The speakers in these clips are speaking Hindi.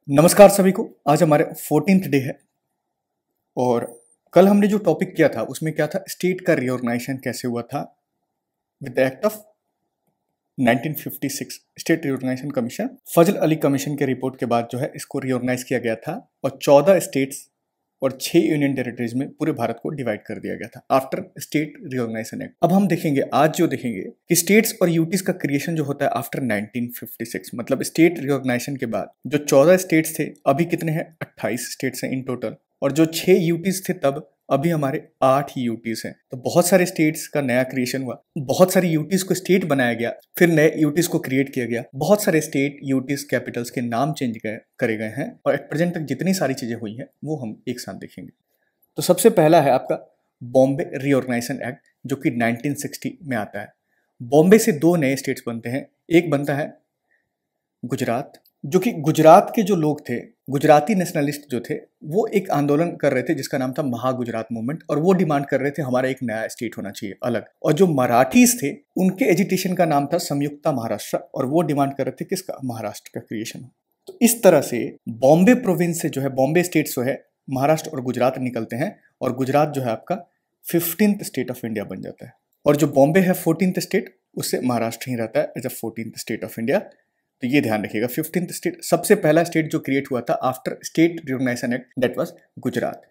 नमस्कार सभी को। आज हमारे 14th डे है और कल हमने जो टॉपिक किया था उसमें क्या था, स्टेट का रिऑर्गेनाइजेशन कैसे हुआ था with the act of 1956 state reorganisation commission. Fazal Ali commission के रिपोर्ट के बाद जो है इसको रिऑर्गेनाइज किया गया था और 14 स्टेट्स और 6 यूनियन टेरिटरीज में पूरे भारत को डिवाइड कर दिया गया था आफ्टर स्टेट रिऑर्गेनाइजेशन एक्ट। अब हम देखेंगे आज जो देखेंगे कि स्टेट्स और यूटीज का क्रिएशन जो होता है आफ्टर 1956, मतलब स्टेट रिऑर्गेनाइजेशन के बाद जो 14 स्टेट्स थे अभी कितने हैं, 28 स्टेट्स हैं इन टोटल, और जो 6 यूटीज थे तब अभी हमारे 8 ही यूटीज हैं। तो बहुत सारे स्टेट्स का नया क्रिएशन हुआ, बहुत सारी यूटीज को स्टेट बनाया गया, फिर नए यूटीज को क्रिएट किया गया, बहुत सारे स्टेट यूटीज कैपिटल्स के नाम चेंज करे गए हैं और एट प्रेजेंट तक जितनी सारी चीजें हुई हैं वो हम एक साथ देखेंगे। तो सबसे पहला है आपका बॉम्बे रिऑर्गेनाइजेशन एक्ट जो कि 1960 में आता है। बॉम्बे से 2 नए स्टेट्स बनते हैं, एक बनता है गुजरात, जो कि गुजरात के जो लोग थे, गुजराती नेशनलिस्ट जो थे, वो एक आंदोलन कर रहे थे जिसका नाम था महागुजरात मूवमेंट, और वो डिमांड कर रहे थे हमारा एक नया स्टेट होना चाहिए अलग। और जो मराठीज थे उनके एजिटेशन का नाम था संयुक्ता महाराष्ट्र, और वो डिमांड कर रहे थे किसका, महाराष्ट्र का क्रिएशन। तो इस तरह से बॉम्बे प्रोविंस से जो है, बॉम्बे स्टेट जो है, महाराष्ट्र और गुजरात निकलते हैं और गुजरात जो है आपका 15th स्टेट ऑफ इंडिया बन जाता है। और जो बॉम्बे है 14th स्टेट, उससे महाराष्ट्र ही रहता है as a 14th state of India. तो ये ध्यान रखिएगा, 15th स्टेट सबसे पहला स्टेट जो क्रिएट हुआ था after state reorganisation act, that was Gujarat.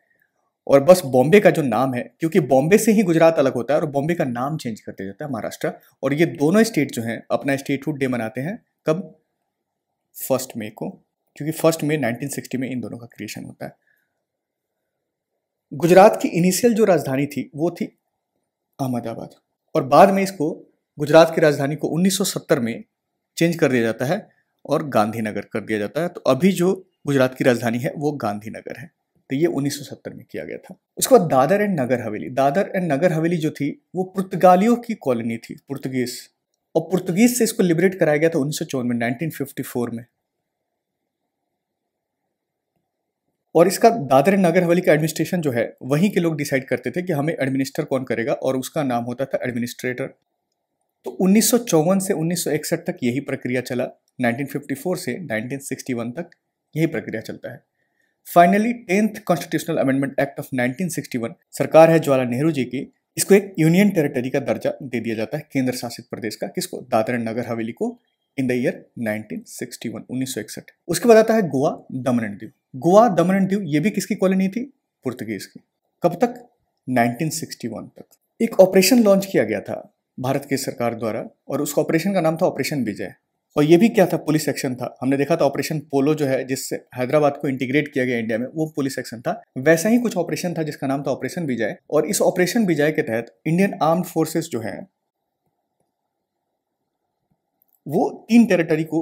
और बस बॉम्बे का जो नाम है, क्योंकि बॉम्बे से ही गुजरात अलग होता है और बॉम्बे का नाम चेंज करते जाता है महाराष्ट्र। और ये दोनों स्टेट जो हैं अपना स्टेटहुड डे मनाते हैं कब, 1 मई को, क्योंकि 1 मई 1960 में इन दोनों का क्रिएशन होता है। गुजरात की इनिशियल जो राजधानी थी वो थी अहमदाबाद, और बाद में इसको गुजरात की राजधानी को 1970 में चेंज कर दिया जाता है और गांधीनगर कर दिया जाता है। तो अभी जो गुजरात की राजधानी है वो गांधीनगर है। तो ये 1970 में किया गया था। उसके बाद दादर एंड नगर हवेली, दादर एंड नगर हवेली जो थी वो पुर्तगालियों की कॉलोनी थी, पुर्तगीज, और पुर्तगीज से इसको लिबरेट कराया गया था 1954 में, 1954 में। और इसका दादर एंड नगर हवेली का एडमिनिस्ट्रेशन जो है वहीं के लोग डिसाइड करते थे कि हमें एडमिनिस्टर कौन करेगा, और उसका नाम होता था एडमिनिस्ट्रेटर। तो 1954 से 1961 तक यही प्रक्रिया चला, 1954 से 1961 तक यही प्रक्रिया चलता है। Finally 10th constitutional amendment act of 1961, सरकार है जवाहरलाल नेहरू जी की, इसको एक यूनियन टेरिटरी का दर्जा दे दिया जाता है, केंद्र शासित प्रदेश का, किसको, दादर एंड नगर हवेली को, इन द ईयर 1961, 1961। उसके बाद आता है गोवा, दमन and Diu. Goa, Daman and Diu ये भी किसकी कॉलोनी थी, पुर्तगीज की। कब तक, 1961 तक। एक ऑपरेशन लॉन्च किया गया था भारत की सरकार द्वारा, और उस ऑपरेशन का नाम था ऑपरेशन विजय। और ये भी क्या था, पुलिस एक्शन था। हमने देखा था ऑपरेशन पोलो जो है, जिससे हैदराबाद को इंटीग्रेट किया गया इंडिया में, वो पुलिस एक्शन था। वैसा ही कुछ ऑपरेशन था जिसका नाम था ऑपरेशन विजय। और इस ऑपरेशन विजय के तहत इंडियन आर्म्ड फोर्सेस जो है वो 3 टेरिटरी को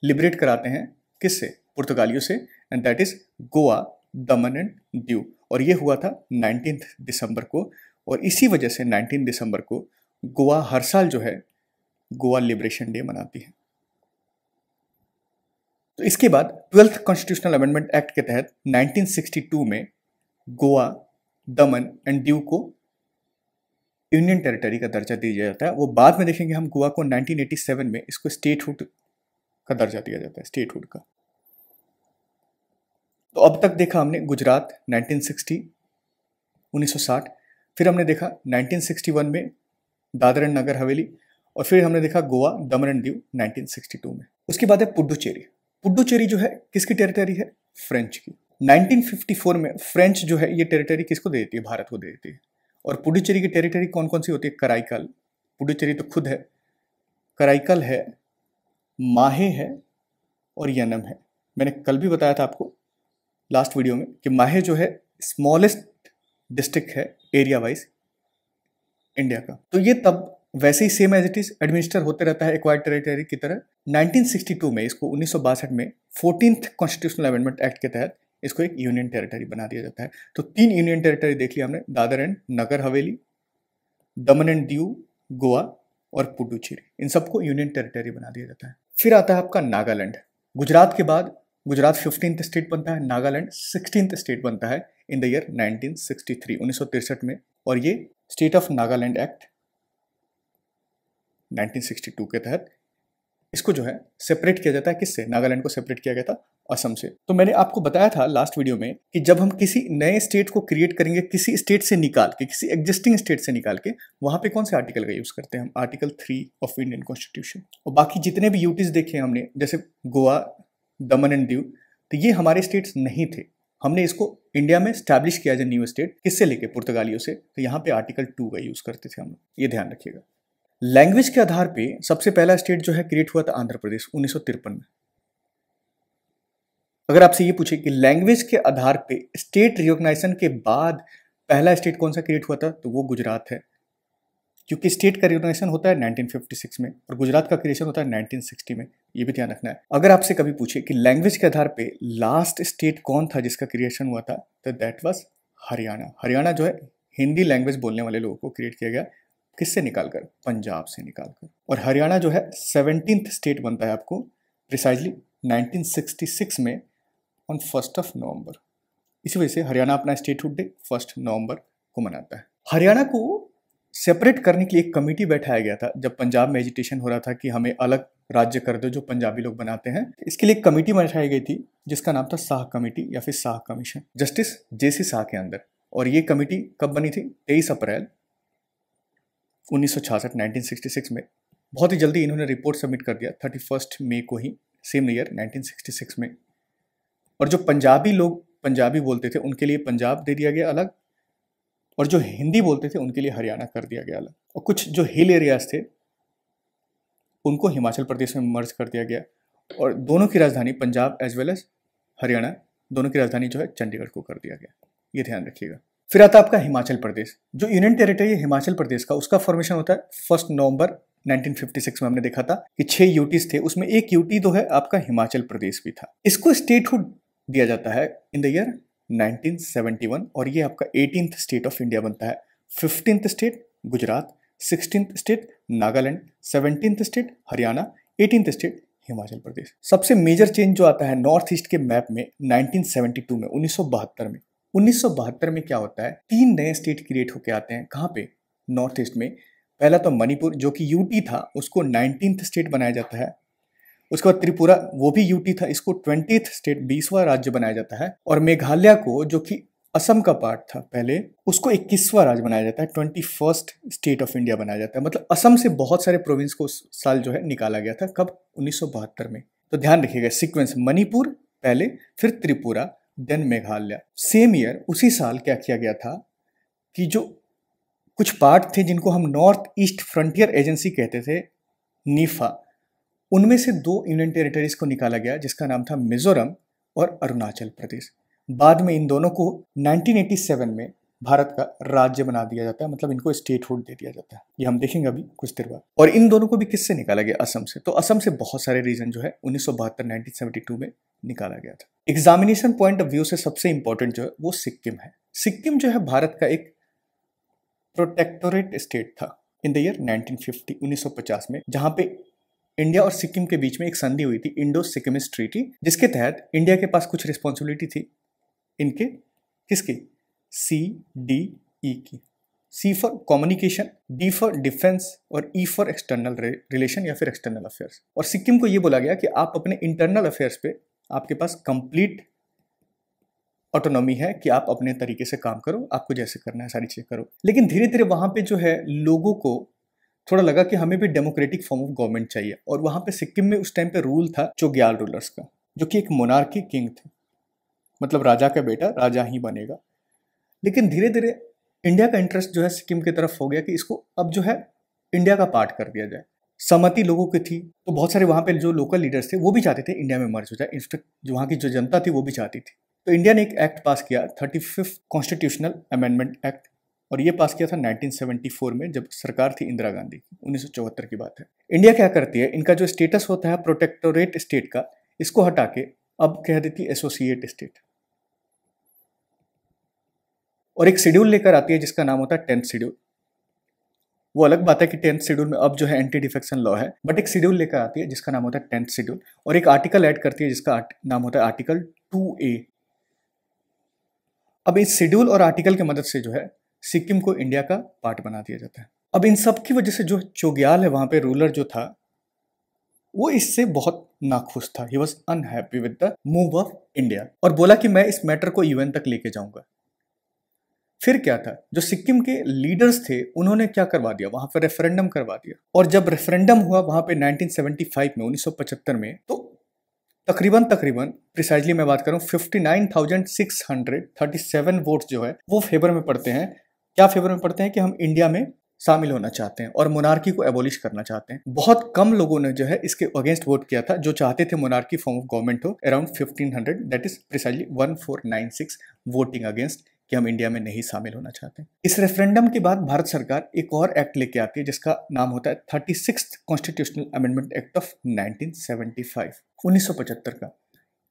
लिबरेट कराते हैं, किससे, पुर्तगालियों से, and that is Goa, Daman and Diu. और ये हुआ था 19 दिसंबर को, और इसी वजह से 19 दिसंबर को गोवा हर साल जो है गोवा लिबरेशन डे मनाती है। तो इसके बाद 12th कॉन्स्टिट्यूशनल अमेंडमेंट एक्ट के तहत 1962 में गोवा, दमन एंड दीव को यूनियन टेरिटरी का दर्जा दिया जाता है। वो बाद में देखेंगे हम। गोवा को 1987 में इसको स्टेटहुड का दर्जा दिया जाता है, स्टेटहुड का। तो अब तक देखा हमने गुजरात 1960, 1960, फिर हमने देखा 1961 में दादर एंड नगर हवेली, और फिर हमने देखा गोवा, दमन एंड दीव 1962 में। उसके बाद है पुडुचेरी। पुडुचेरी जो है किसकी टेरिटरी है, फ्रेंच की। 1954 में फ्रेंच जो है ये टेरिटरी किसको दे देती है, भारत को दे देती है। और पुडुचेरी की टेरिटरी कौन कौन सी होती है, कराईकल, पुडुचेरी तो खुद है, कराईकल है, माहे है और यनम है। मैंने कल भी बताया था आपको लास्ट वीडियो में कि माहे जो है स्मॉलेस्ट डिस्ट्रिक्ट है एरिया वाइज इंडिया का। तो ये तब वैसे ही same as it is administer होते रहता है एक्वायर्ड टेरिटरी की तरह। 1962 में इसको 1962 में 14th कॉन्स्टिट्यूशनल अमेंडमेंट एक्ट के तहत इसको एक यूनियन टेरिटरी बना दिया जाता है। तो 3 यूनियन टेरिटरी देख लिया हमने, Dadar and Nagar Haveli, Daman and Diu, Goa और पुडुचेरी, इन सबको यूनियन टेरिटरी बना दिया जाता है। फिर आता है आपका नागालैंड। गुजरात के बाद गुजरात 15th स्टेट बनता है, नागालैंड 16th स्टेट बनता है इन द ईयर 1963, 1963 में। और ये स्टेट ऑफ नागालैंड एक्ट 1962 के तहत इसको जो है सेपरेट किया जाता है, किससे, नागालैंड को सेपरेट किया गया था असम से। तो मैंने आपको बताया था लास्ट वीडियो में कि जब हम किसी नए स्टेट को क्रिएट करेंगे, किसी स्टेट से निकाल के, किसी एग्जिस्टिंग स्टेट से निकाल के, वहां पे कौन से आर्टिकल का यूज करते हैं हम? Article 3 of Indian constitution. और बाकी जितने भी यूटीज देखे हमने, जैसे गोवा, दमन एंड दीव, तो ये हमारे स्टेट्स नहीं थे। हमने इसको इंडिया में स्टैब्लिश किया एज न्यू स्टेट, किससे लेके? पुर्तगालियों से। तो यहाँ पे आर्टिकल 2 का यूज करते थे हम लोग, ये ध्यान रखिएगा। लैंग्वेज के आधार पे सबसे पहला स्टेट जो है क्रिएट हुआ था आंध्र प्रदेश 1953 में। अगर आपसे ये पूछे कि लैंग्वेज के आधार पे स्टेट रिकॉग्नाइजेशन के बाद पहला स्टेट कौन सा क्रिएट हुआ था, तो वो गुजरात है, क्योंकि स्टेट का रिकॉग्नाइजेशन होता है 1956 में और गुजरात का क्रिएशन होता है 1960 में। ये भी ध्यान रखना है। अगर आपसे कभी पूछे कि लैंग्वेज के आधार पे लास्ट स्टेट कौन था जिसका क्रिएशन हुआ था, तो दैट वाज हरियाणा। हरियाणा जो है हिंदी लैंग्वेज बोलने वाले लोगों को क्रिएट किया गया, किससे निकालकर? पंजाब से निकालकर। और हरियाणा जो है 17th स्टेट बनता है आपको प्रिसाइजली 1966 में ऑन 1 नवंबर। इसी वजह से हरियाणा अपना स्टेटहुड डे 1 नवंबर को मनाता है। हरियाणा को सेपरेट करने के लिए एक कमेटी बैठाया गया था जब पंजाब में एजिटेशन हो रहा था कि हमें अलग राज्य कर दो जो पंजाबी लोग बनाते हैं। इसके लिए एक कमेटी बैठाई गई थी जिसका नाम था शाह कमेटी या फिर शाह कमीशन, जस्टिस जेसी शाह के अंदर। और ये कमेटी कब बनी थी? 23 अप्रैल 1966 1966 में। बहुत ही जल्दी इन्होंने रिपोर्ट सबमिट कर दिया 31 मई को ही, सेम ईयर 1966 में। और जो पंजाबी लोग पंजाबी बोलते थे उनके लिए पंजाब दे दिया गया अलग, और जो हिंदी बोलते थे उनके लिए हरियाणा कर दिया गया अलग। और कुछ जो हिल एरियाज थे उनको हिमाचल प्रदेश में मर्ज कर दिया गया। और दोनों की राजधानी, Punjab as well as Haryana, दोनों की राजधानी जो है चंडीगढ़ को कर दिया गया। ये ध्यान रखिएगा। फिर आता है आपका हिमाचल प्रदेश। जो यूनियन टेरिटरी है हिमाचल प्रदेश का, उसका फॉर्मेशन होता है 1 नवंबर 1956 में। हमने देखा था कि 6 यूटीज थे, उसमें एक यूटी तो है आपका हिमाचल प्रदेश भी था। इसको स्टेटहुड दिया जाता है इन द ईयर 1971 और ये आपका 18th स्टेट ऑफ इंडिया बनता है। 15th state Gujarat, 16th state Nagaland, 17th state Haryana, 18th state Himachal Pradesh. सबसे मेजर चेंज जो आता है नॉर्थ ईस्ट के मैप में 1972 में, 1972 में। 1972 में क्या होता है? 3 नए स्टेट क्रिएट होके आते हैं। कहाँ पे? नॉर्थ ईस्ट में। पहला तो मणिपुर जो कि यूटी था, उसको 19th स्टेट बनाया जाता है। उसके बाद त्रिपुरा, वो भी यूटी था, इसको 20th स्टेट 20वां राज्य बनाया जाता है। और मेघालय को, जो कि असम का पार्ट था पहले, उसको 21वां राज्य बनाया जाता है, 21st स्टेट ऑफ इंडिया बनाया जाता है। मतलब असम से बहुत सारे प्रोविंस को उस साल जो है निकाला गया था। कब? 1972 में। तो ध्यान रखिएगा सीक्वेंस, मणिपुर पहले, फिर Tripura, then Meghalaya. Same year उसी साल क्या किया गया था कि जो कुछ पार्ट थे जिनको हम नॉर्थ ईस्ट फ्रंटियर एजेंसी कहते थे, नीफा, उनमें से 2 यूनियन टेरिटरीज को निकाला गया जिसका नाम था मिजोरम और अरुणाचल प्रदेश। बाद में इन दोनों को 1987 में भारत का राज्य बना दिया जाता है, मतलब इनको स्टेटहुड दे दिया जाता है। ये हम देखेंगे अभी कुछ देर बाद। और इन दोनों को भी किससे निकाला गया? असम से। तो असम से बहुत सारे रीजन जो है 1972 1972 में निकाला गया था। एग्जामिनेशन पॉइंट ऑफ व्यू से सबसे इंपॉर्टेंट जो है वो सिक्किम है। सिक्किम जो है भारत का एक प्रोटेक्टोरेट स्टेट था इन द ईयर 1950, 1950 में, जहां पे इंडिया और सिक्किम के बीच में एक संधि हुई थी, इंडो सिक्किमिस ट्रीटी, जिसके तहत इंडिया के पास कुछ रिस्पॉन्सिबिलिटी थी इनके, किसकी? CDE की। C for communication, D for defence और E फॉर एक्सटर्नल रिलेशन या फिर एक्सटर्नल अफेयर्स। और सिक्किम को यह बोला गया कि आप अपने इंटरनल अफेयर्स पे आपके पास कंप्लीट ऑटोनॉमी है कि आप अपने तरीके से काम करो, आपको जैसे करना है सारी चीजें करो। लेकिन धीरे धीरे वहां पे जो है लोगों को थोड़ा लगा कि हमें भी डेमोक्रेटिक फॉर्म ऑफ गवर्नमेंट चाहिए। और वहां पे सिक्किम में उस टाइम पे रूल था चोग्याल रूलर्स का, जो कि एक मोनार्की किंग थे, मतलब राजा का बेटा राजा ही बनेगा। लेकिन धीरे धीरे इंडिया का इंटरेस्ट जो है सिक्किम की तरफ हो गया कि इसको अब जो है इंडिया का पार्ट कर दिया जाए। सहमति लोगों की थी, तो बहुत सारे वहां पे जो लोकल लीडर्स थे वो भी चाहते थे इंडिया में मर्ज हो जाए। इनफैक्ट जो वहां की जो जनता थी वो भी चाहती थी। तो इंडिया ने एक एक्ट पास किया, 35th कॉन्स्टिट्यूशनल अमेंडमेंट एक्ट, और ये पास किया था 1974 में, जब सरकार थी इंदिरा गांधी की। 1974 की बात है। इंडिया क्या करती है, इनका जो स्टेटस होता है प्रोटेक्टोरेट स्टेट का, इसको हटा के अब कह देती है एसोसिएट स्टेट, और एक शेड्यूल लेकर आती है जिसका नाम होता है 10th शेड्यूल। वो अलग बात है कि 10th शेड्यूल में अब जो है एंटी डिफेक्शन लॉ है, बट एक शेड्यूल लेकर आती है जिसका नाम होता है 10th शेड्यूल, और एक आर्टिकल ऐड करती है जिसका नाम होता है आर्टिकल 2A। अब इस शेड्यूल और आर्टिकल की मदद से जो है सिक्किम को इंडिया का पार्ट बना दिया जाता है। अब इन सब की वजह से जो चोग्याल है वहां पे रूलर जो था, वो इससे बहुत नाखुश था, he was unhappy with the move of India, और बोला कि मैं इस मैटर को यूएन तक लेके जाऊंगा। फिर क्या था, जो सिक्किम के लीडर्स थे उन्होंने क्या करवा दिया, वहां पर रेफरेंडम करवा दिया। और जब रेफरेंडम हुआ वहां पे 1975 में, 1975 में, तो तकरीबन प्रिसाइजली मैं बात करूं 59,637 वोट्स जो है वो फेवर में पड़ते हैं। क्या फेवर में पड़ते हैं कि हम इंडिया में शामिल होना चाहते हैं और मोनार्की को एबॉलिश करना चाहते हैं। बहुत कम लोगों ने जो है इसके अगेंस्ट वोट किया था, जो चाहते थे मोनार्की फॉर्म ऑफ गवर्नमेंट हो, around 1500, that is precisely 1496 voting against, कि हम इंडिया में नहीं शामिल होना चाहते। इस रेफरेंडम के बाद भारत सरकार एक और एक्ट लेके आती है जिसका नाम होता है 36th constitutional amendment act of 1975, 1975 का।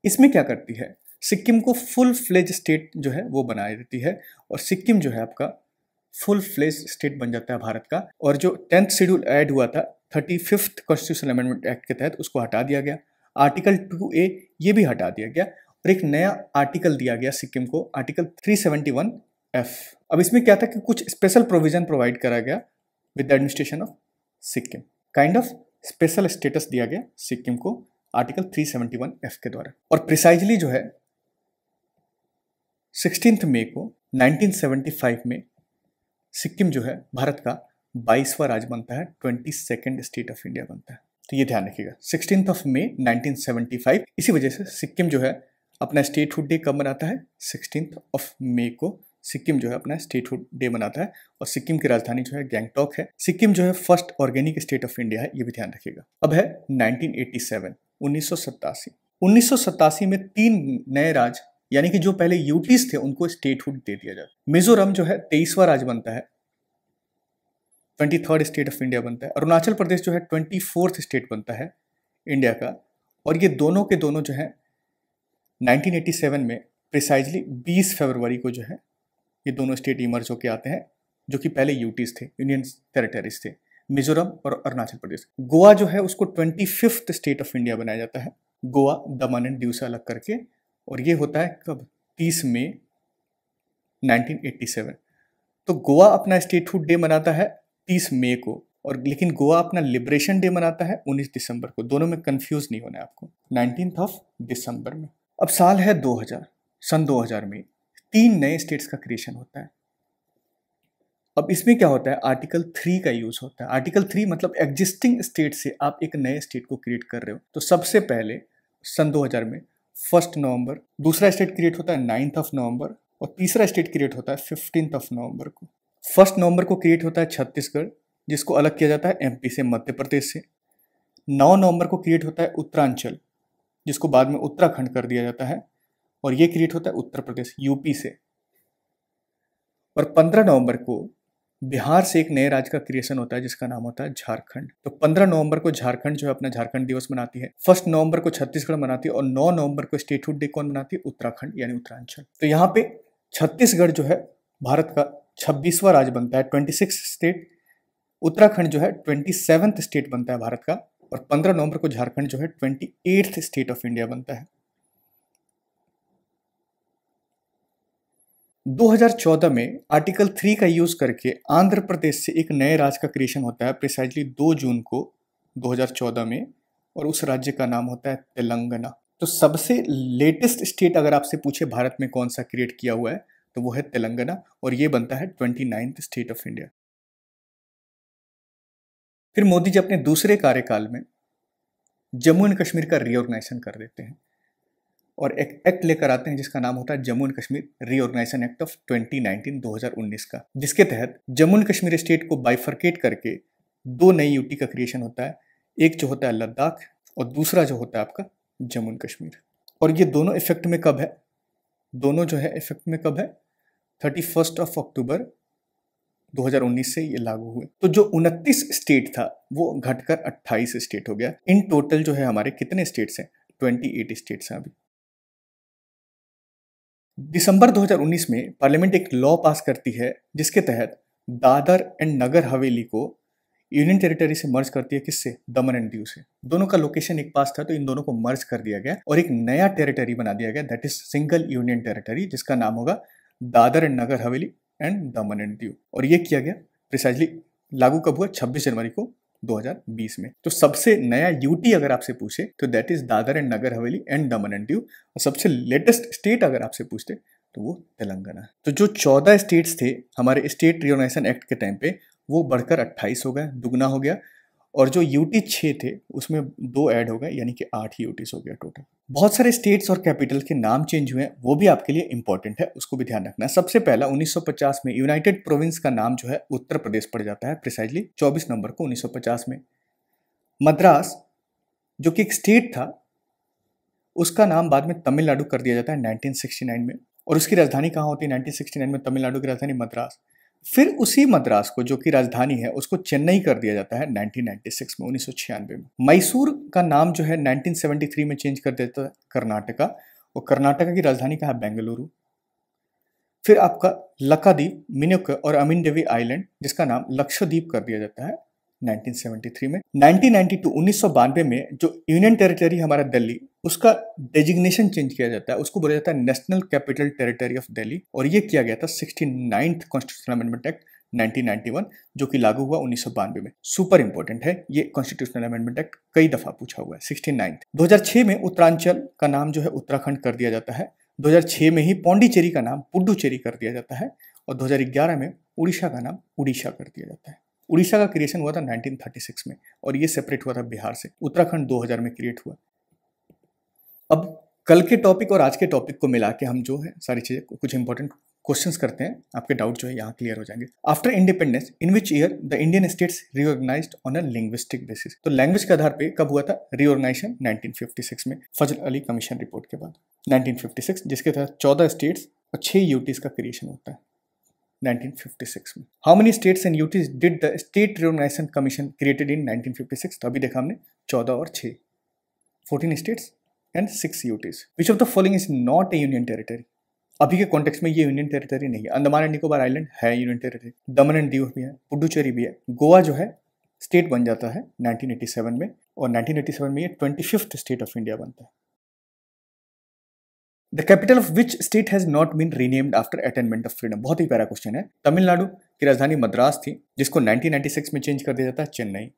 इसमें क्या करती है, सिक्किम को फुल फ्लेज स्टेट जो है वो बना देती है, और सिक्किम जो है आपका फुल फ्लेज स्टेट बन जाता है भारत का। और जो 10th शेड्यूल ऐड हुआ था 35th कॉन्स्टिट्यूशनल अमेंडमेंट एक्ट के तहत, उसको हटा दिया गया। आर्टिकल 2A ये भी हटा दिया गया, और एक नया आर्टिकल दिया गया सिक्किम को, आर्टिकल 371F। अब इसमें क्या था कि कुछ स्पेशल प्रोविजन प्रोवाइड करा गया with the administration of Sikkim, kind of special status दिया गया सिक्किम को आर्टिकल 371F के द्वारा। और प्रिसाइजली जो है 16 मई को 1975 में सिक्किम जो है भारत का 22वां राज्य बनता है, 22nd स्टेट ऑफ इंडिया बनता है। तो ये ध्यान रखिएगा, 16 मई 1975। इसी वजह से सिक्किम जो है अपना स्टेटहुड डे कब मनाता है, 16 मई को सिक्किम जो है अपना स्टेटहुड डे मनाता है, और सिक्किम की राजधानी जो है गैंगटॉक है। सिक्किम जो है first organic state of India है, ये भी ध्यान रखिएगा। अब है 1987, 1987 में 3 नए राज्य, यानी कि जो पहले यूटीज थे उनको स्टेटहुड दे दिया जाता। मिजोरम जो है 23वां राज्य बनता है, 23rd स्टेट ऑफ इंडिया बनता है। अरुणाचल प्रदेश जो है 24th स्टेट बनता है इंडिया का। और ये दोनों के दोनों जो है 1987 में प्रिसाइजली 20 फरवरी को जो है ये दोनों स्टेट इमर्ज होके आते हैं, जो कि पहले यूटीज थे, यूनियन टेरिटरीज थे, मिजोरम और अरुणाचल प्रदेश। गोवा जो है उसको 25th स्टेट ऑफ इंडिया बनाया जाता है, गोवा, दमन एंड दीव से अलग करके। और ये होता है कब, 30 मई 1987। तो गोवा अपना स्टेटहुड डे मनाता है 30 मई को, और लेकिन गोवा अपना लिबरेशन डे मनाता है 19 दिसंबर को। दोनों में कंफ्यूज नहीं होना है आपको, 19 दिसंबर में। अब साल है 2000, सन 2000 में 3 नए स्टेट्स का क्रिएशन होता है। अब इसमें क्या होता है, आर्टिकल 3 का यूज होता है। आर्टिकल 3 मतलब एग्जिस्टिंग स्टेट से आप एक नए स्टेट को क्रिएट कर रहे हो। तो सबसे पहले सन 2000 में 1 नवंबर दूसरा स्टेट क्रिएट होता है 9 नवंबर, और तीसरा स्टेट क्रिएट होता है 15 नवंबर को। 1 नवंबर को क्रिएट होता है छत्तीसगढ़, जिसको अलग किया जाता है एमपी से, मध्य प्रदेश से। 9 नवंबर को क्रिएट होता है उत्तरांचल, जिसको बाद में उत्तराखंड कर दिया जाता है, और ये क्रिएट होता है उत्तर प्रदेश, यूपी से। और 15 नवंबर को बिहार से एक नए राज्य का क्रिएशन होता है जिसका नाम होता है झारखंड। तो 15 नवंबर को झारखंड जो है अपना झारखंड दिवस मनाती है। 1 नवंबर को छत्तीसगढ़ मनाती है, और 9 नवंबर को स्टेटहुड डे कौन मनाती है, उत्तराखंड यानी उत्तरांचल। तो यहाँ पे छत्तीसगढ़ जो है भारत का 26वां राज्य बनता है, 26 स्टेट। उत्तराखंड जो है 27th स्टेट बनता है भारत का, और 15 नवंबर को झारखंड जो है 28th स्टेट ऑफ इंडिया बनता है। 2014 में आर्टिकल 3 का यूज करके आंध्र प्रदेश से एक नए राज्य का क्रिएशन होता है, प्रिसाइजली 2 जून को 2014 में, और उस राज्य का नाम होता है तेलंगाना। तो सबसे लेटेस्ट स्टेट अगर आपसे पूछे भारत में कौन सा क्रिएट किया हुआ है, तो वो है तेलंगाना, और ये बनता है 29th स्टेट ऑफ इंडिया। फिर मोदी जी अपने दूसरे कार्यकाल में जम्मू एंड कश्मीर का रीऑर्गेनाइजेशन कर देते हैं, और एक एक्ट लेकर आते हैं जिसका नाम होता है Jammu and Kashmir reorganisation act of 2019 का, जिसके तहत जम्मू एंड कश्मीर स्टेट को बाइफरकेट करके 2 नई यूटी का क्रिएशन होता है। एक जो होता है लद्दाख, और दूसरा जो होता है आपका जम्मू एंड कश्मीर। और ये दोनों इफेक्ट में कब है, दोनों जो है इफेक्ट में कब है, 31 अक्टूबर 2019 से ये लागू हुए। तो जो 29 स्टेट था वो घटकर 28 स्टेट हो गया। इन टोटल जो है हमारे कितने स्टेट्स हैं, 28 स्टेट्स हैं अभी। दिसंबर 2019 में पार्लियामेंट एक लॉ पास करती है जिसके तहत दादर एंड नगर हवेली को यूनियन टेरिटरी से मर्ज करती है, किससे, दमन एंड दीव से। दोनों का लोकेशन एक पास था, तो इन दोनों को मर्ज कर दिया गया और एक नया टेरिटरी बना दिया गया, that is single union territory, जिसका नाम होगा Dadar and Nagar Haveli and Daman and Diu. और ये किया गया प्रिसाइजली, लागू कब हुआ, 26 जनवरी को 2020 में। तो सबसे नया यूटी अगर आपसे पूछे तो that is Dadar and Nagar Haveli and Daman and Diu, और सबसे लेटेस्ट स्टेट अगर आपसे पूछते तो वो तेलंगाना है। तो जो 14 स्टेट्स थे हमारे स्टेट रिओर्गनाइजेशन एक्ट के टाइम पे वो बढ़कर 28 हो गए, दुगना हो गया, और जो यूटी 6 थे उसमें 2 ऐड हो गए, यानी कि 8 यूटीज हो गया टोटल। बहुत सारे स्टेट्स और कैपिटल के नाम चेंज हुए हैं, वो भी आपके लिए इंपॉर्टेंट है, उसको भी ध्यान रखना है। सबसे पहला 1950 में यूनाइटेड प्रोविंस का नाम जो है उत्तर प्रदेश पड़ जाता है, प्रिसाइजली 24 नवंबर को 1950 में। मद्रास जो कि एक स्टेट था उसका नाम बाद में तमिलनाडु कर दिया जाता है 1969 में, और उसकी राजधानी कहाँ होती है 1969 में? तमिलनाडु की राजधानी मद्रास। फिर उसी मद्रास को जो कि राजधानी है उसको चेन्नई कर दिया जाता है 1996 में, 1996 में। मैसूर का नाम जो है 1973 में चेंज कर देता है कर्नाटका, और कर्नाटका की राजधानी कहाँ है? बेंगलुरु। फिर आपका लक्षद्वीप, मिनिकॉय और अमीन देवी आइलैंड जिसका नाम लक्षद्वीप कर दिया जाता है 1973 में। 1992 में जो यूनियन टेरिटरी हमारा दिल्ली, उसका डेजिग्नेशन चेंज किया जाता है, उसको बोला जाता है national capital territory of Delhi, और ये किया गया था 69th कॉन्स्टिट्यूशनल अमेंडमेंट एक्ट 1991 जो कि लागू हुआ 1992 में। सुपर इंपॉर्टेंट है ये कॉन्स्टिट्यूशनल अमेंडमेंट एक्ट, कई दफा पूछा हुआ है। 69th 2006 में उत्तरांचल का नाम जो है उत्तराखंड कर दिया जाता है। 2006 में ही पौंडीचेरी का नाम पुडुचेरी कर दिया जाता है, और 2011 में उड़ीसा का नाम उड़ीसा कर दिया जाता है। उड़ीसा का क्रिएशन हुआ था 1936 में, और ये सेपरेट हुआ था बिहार से। उत्तराखंड 2000 में क्रिएट हुआ। अब कल के टॉपिक और आज के टॉपिक को मिला के हम जो है सारी चीजें कुछ इंपॉर्टेंट क्वेश्चंस करते हैं, आपके डाउट जो है यहाँ क्लियर हो जाएंगे। After independence in which year the Indian states reorganized on a linguistic basis? तो लैंग्वेज के आधार पे कब हुआ था रिओर्गनाइजेशन? 1956 में, फजल अली कमीशन रिपोर्ट के बाद 1956, जिसके तहत 14 स्टेट्स और 6 यूटीज का क्रिएशन होता है 1956 में। How many states and UTs did the state reorganisation commission created in 1956? तो अभी देखा हमने 14 और 6, 14 states and 6 UTs. Which of the following is not A union territory? अभी के कॉन्टेक्स्ट में ये यूनियन टेरिटरी नहीं है। अंडमान एंड निकोबार आइलैंड है union territory, Daman and Diu भी है, पुडुचेरी भी है। गोवा जो है स्टेट बन जाता है 1987 में, और 1987 में ये 25th स्टेट ऑफ इंडिया बनता है। The capital of which state has not been renamed after attainment of freedom? बहुत ही प्यारा क्वेश्चन है। तमिलनाडु की राजधानी मद्रास थी, जिसको 1996 में चेंज कर दिया जाता है चेन्नई।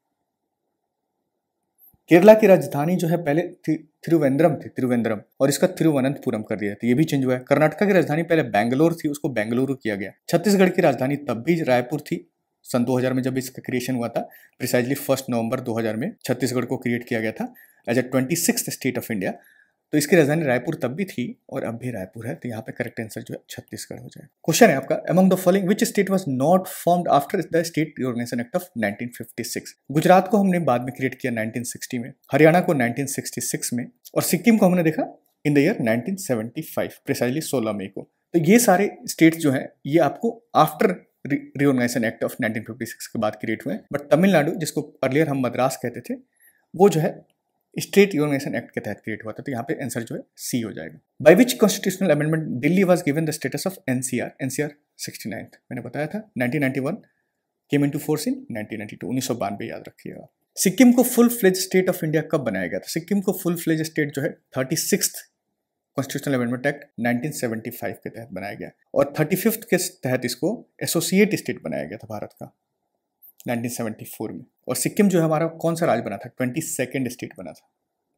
केरला की राजधानी जो है पहले तिरुवेंद्रम थी, तिरुवेंद्रम, और इसका तिरुवनंतपुरम कर दिया था, ये भी चेंज हुआ है। कर्नाटका की राजधानी पहले बैंगलोर थी, उसको बेंगलुरु किया गया। छत्तीसगढ़ की राजधानी तब भी रायपुर थी, सन 2000 में जब इसका क्रिएशन हुआ था, प्रिसाइजली 1 नवंबर 2000 में छत्तीसगढ़ को क्रिएट किया गया था as a 26th state of India. तो इसकी राजधानी रायपुर तब भी थी और अब भी रायपुर है, तो यहाँ पे करेक्ट आंसर जो है छत्तीसगढ़ हो जाए। क्वेश्चन है आपका, among the following which state was not formed after the state reorganisation act of 1956? Gujarat को हमने बाद में क्रिएट किया 1960 में, हरियाणा को 1966 में, और सिक्किम को हमने देखा इन द ईयर 1975, प्रिसाइजली 16 मई को। तो ये सारे स्टेट्स जो हैं ये आपको आफ्टर रिओर्गनाइजेशन एक्ट ऑफ 1956 के बाद क्रिएट हुए हैं। बट तमिलनाडु, जिसको अर्लियर हम मद्रास कहते थे, वो जो है स्टेट रिओर्गनाइजेशन एक्ट के तहत क्रिएट हुआ था, तो यहाँ पे आंसर जो है सी हो जाएगा। By which constitutional amendment Delhi was given the status of NCR? NCR 69th मैंने बताया था। 1991 केम इनटू फोर्स इन 1992, 1992 याद रखिएगा। सिक्किम को full fledge state of India कब बनाया गया था? सिक्किम को फुल फ्लेज स्टेट जो है 36th कॉन्स्टिट्यूशनल अमेंडमेंट एक्ट 1975 के तहत बनाया गया, और 35th के तहत इसको एसोसिएट स्टेट बनाया गया था भारत का 1974 में। और सिक्किम जो है हमारा कौन सा राज्य बना था? 22nd स्टेट बना था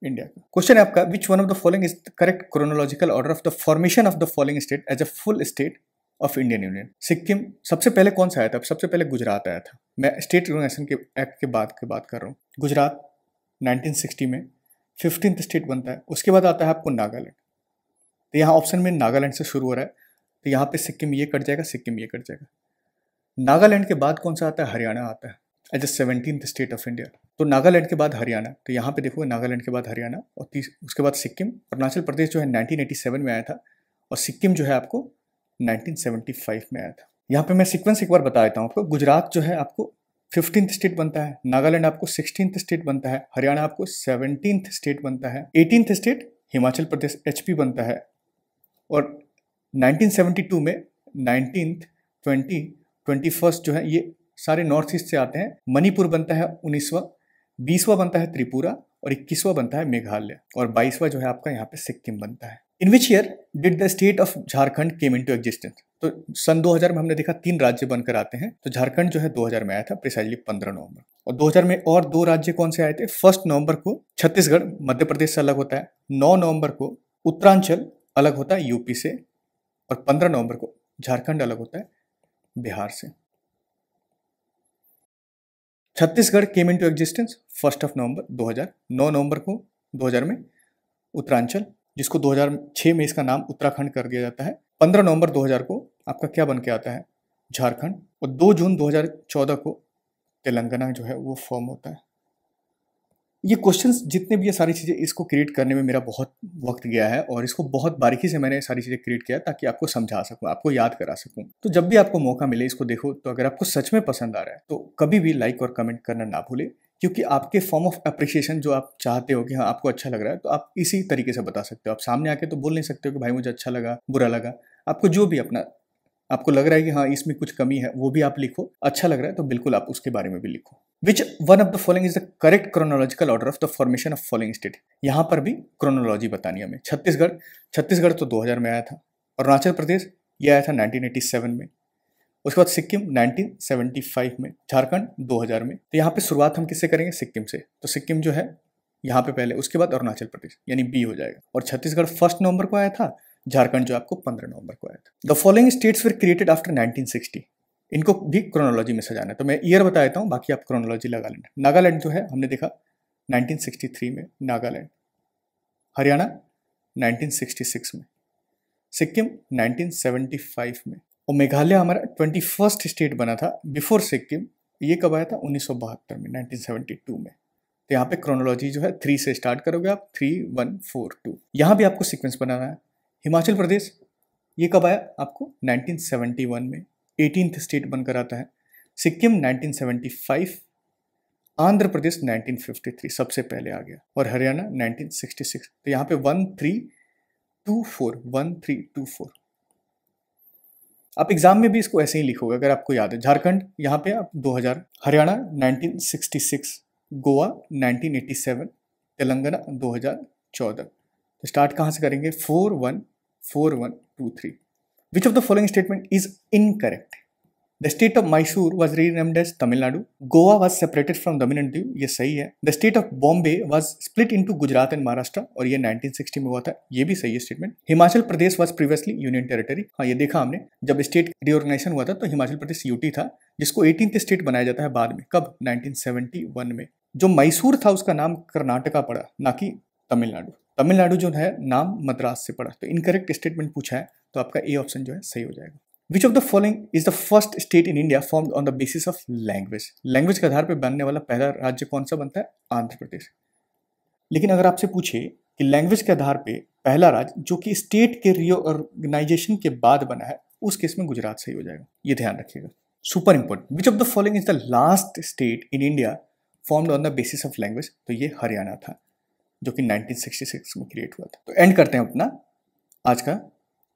इंडिया का। क्वेश्चन है आपका, which one of the following is the correct chronological order of the formation of the following state as a full state of Indian union? Sikkim सबसे पहले कौन सा आया था? सबसे पहले गुजरात आया था। मैं स्टेट रिओर्गनाइजेशन के एक्ट के बाद कर रहा हूँ। गुजरात 1960 में 15th स्टेट बनता है। उसके बाद आता है आपको नागालैंड, तो यहाँ ऑप्शन में नागालैंड से शुरू हो रहा है, तो यहाँ पे सिक्किम ये कट जाएगा, सिक्किम ये कट जाएगा। नागालैंड के बाद कौन सा आता है? हरियाणा आता है as a 17th state of India. तो नागालैंड के बाद हरियाणा, तो यहाँ पे देखो नागालैंड के बाद हरियाणा, और उसके बाद सिक्किम। अरुणाचल प्रदेश जो है 1987 में आया था, और सिक्किम जो है आपको 1975 में आया था। यहाँ पे मैं सीक्वेंस एक बार बता देता हूँ आपको। गुजरात जो है आपको 15th स्टेट बनता है, नागालैंड आपको 16th स्टेट बनता है, हरियाणा आपको 17th स्टेट बनता है, 18th स्टेट हिमाचल प्रदेश HP बनता है, और 1972 में 19th, 20, 21st जो है ये सारे नॉर्थ ईस्ट से आते हैं। मणिपुर बनता है 19वां, 20वां बनता है त्रिपुरा, और 21वां बनता है मेघालय, और 22वां जो है आपका यहाँ पे सिक्किम बनता है। In which year did the state of Jharkhand came into existence? तो सन 2000 में हमने देखा 3 राज्य बनकर आते हैं। तो झारखंड जो है 2000 में आया था, प्रिसाइजली 15 नवंबर। और 2000 में और 2 राज्य कौन से आए थे? 1 नवंबर को छत्तीसगढ़ मध्य प्रदेश से अलग होता है, 9 नवंबर को उत्तरांचल अलग होता है यूपी से, और 15 नवंबर को झारखंड अलग होता है बिहार से। छत्तीसगढ़ केम इनटू एग्जिस्टेंस 1 नवंबर 2000, 9 नवंबर को 2000 में उत्तरांचल, जिसको 2006 में इसका नाम उत्तराखंड कर दिया जाता है। 15 नवंबर 2000 को आपका क्या बन के आता है? झारखंड। और 2 जून 2014 को तेलंगाना जो है वो फॉर्म होता है। ये क्वेश्चंस जितने भी ये सारी चीज़ें, इसको क्रिएट करने में मेरा बहुत वक्त गया है और इसको बहुत बारीकी से मैंने सारी चीज़ें क्रिएट किया ताकि आपको समझा सकूं, आपको याद करा सकूं। तो जब भी आपको मौका मिले इसको देखो। तो अगर आपको सच में पसंद आ रहा है तो कभी भी लाइक और कमेंट करना ना भूले, क्योंकि आपके फॉर्म ऑफ अप्रिशिएशन जो आप चाहते हो कि हाँ आपको अच्छा लग रहा है, तो आप इसी तरीके से बता सकते हो। आप सामने आके तो बोल नहीं सकते हो कि भाई मुझे अच्छा लगा, बुरा लगा। आपको जो भी अपना आपको लग रहा है कि हाँ इसमें कुछ कमी है, वो भी आप लिखो। अच्छा लग रहा है तो बिल्कुल आप उसके बारे में भी लिखो। Which one of the following is the correct chronological order of the formation of following state? यहाँ पर भी क्रोनोलॉजी बतानी है हमें। छत्तीसगढ़ तो 2000 में आया था। अरुणाचल प्रदेश ये आया था 1987 में। उसके बाद सिक्किम 1975 में। झारखंड 2000 में। तो यहाँ पे शुरुआत हम किससे करेंगे? सिक्किम से। तो सिक्किम जो है यहाँ पे पहले, उसके बाद अरुणाचल प्रदेश, यानी बी हो जाएगा। और छत्तीसगढ़ 1 नवंबर को आया था, झारखंड जो आपको 15 नवंबर को आया था। The following states were created after 1960। इनको भी क्रोनोलॉजी में सजाना है, तो मैं ईयर बता देता हूँ, बाकी आप क्रोनोलॉजी लगा लेना। नागालैंड जो है हमने देखा 1963 में नागालैंड, हरियाणा 1966 में, सिक्किम 1975 में, और मेघालय हमारा 21st स्टेट बना था बिफोर सिक्किम। ये कब आया था? 1972 में, 1972 में। तो यहाँ पे क्रोनोलॉजी जो है 3 से स्टार्ट करोगे आप, 3, 1, 4, 2। यहाँ भी आपको सीक्वेंस बनाना है। हिमाचल प्रदेश ये कब आया? आपको 1971 में, 18th स्टेट बनकर आता है। सिक्किम 1975, आंध्र प्रदेश 1953 सबसे पहले आ गया, और हरियाणा 1966। तो यहाँ पे 1, 3, 2, 4, 1, 3, 2, 4। आप एग्जाम में भी इसको ऐसे ही लिखोगे अगर आपको याद है। झारखंड यहाँ पे आप 2000, हरियाणा 1966, गोवा 1987, तेलंगाना 2014। तो स्टार्ट कहाँ से करेंगे? 4, 1, 4, 1, 2, 3। Which of the following statement is incorrect? The state of Mysore was renamed as Tamil Nadu. Goa was separated from Daman and Diu, ये सही है। The state of Bombay was split into Gujarat and Maharashtra, और ये 1960 में हुआ था, ये भी सही है statement. Himachal Pradesh was previously union territory, हाँ ये देखा हमने, जब स्टेट रिओर्गेनाइजेशन हुआ था तो हिमाचल प्रदेश यूटी था, जिसको 18th स्टेट बनाया जाता है बाद में। कब? 1971 में। जो मैसूर था उसका नाम कर्नाटका पड़ा, ना कि तमिलनाडु। तमिलनाडु जो है नाम मद्रास से पड़ा। तो इनकरेक्ट स्टेटमेंट पूछा है, तो आपका ए ऑप्शन जो है सही हो जाएगा। Which of the following is the first state in India formed on the basis of language? Language के आधार पर बनने वाला पहला राज्य कौन सा बनता है? आंध्र प्रदेश। लेकिन अगर आपसे पूछे कि लैंग्वेज के आधार पे पहला राज्य जो कि स्टेट के रिओर्गेनाइजेशन के बाद बना है, उस केस में गुजरात सही हो जाएगा, ये ध्यान रखिएगा, super important. Which of the following is the last state in India formed on the basis of language? तो ये हरियाणा था, जो कि 1966 में क्रिएट हुआ था। तो एंड करते हैं अपना आज का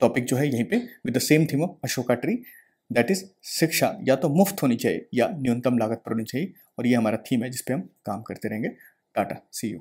टॉपिक जो है यहीं पे, with the same theme of Ashoka tree, that is शिक्षा या तो मुफ्त होनी चाहिए या न्यूनतम लागत पर होनी चाहिए, और ये हमारा थीम है जिस पे हम काम करते रहेंगे। टाटा, सी यू।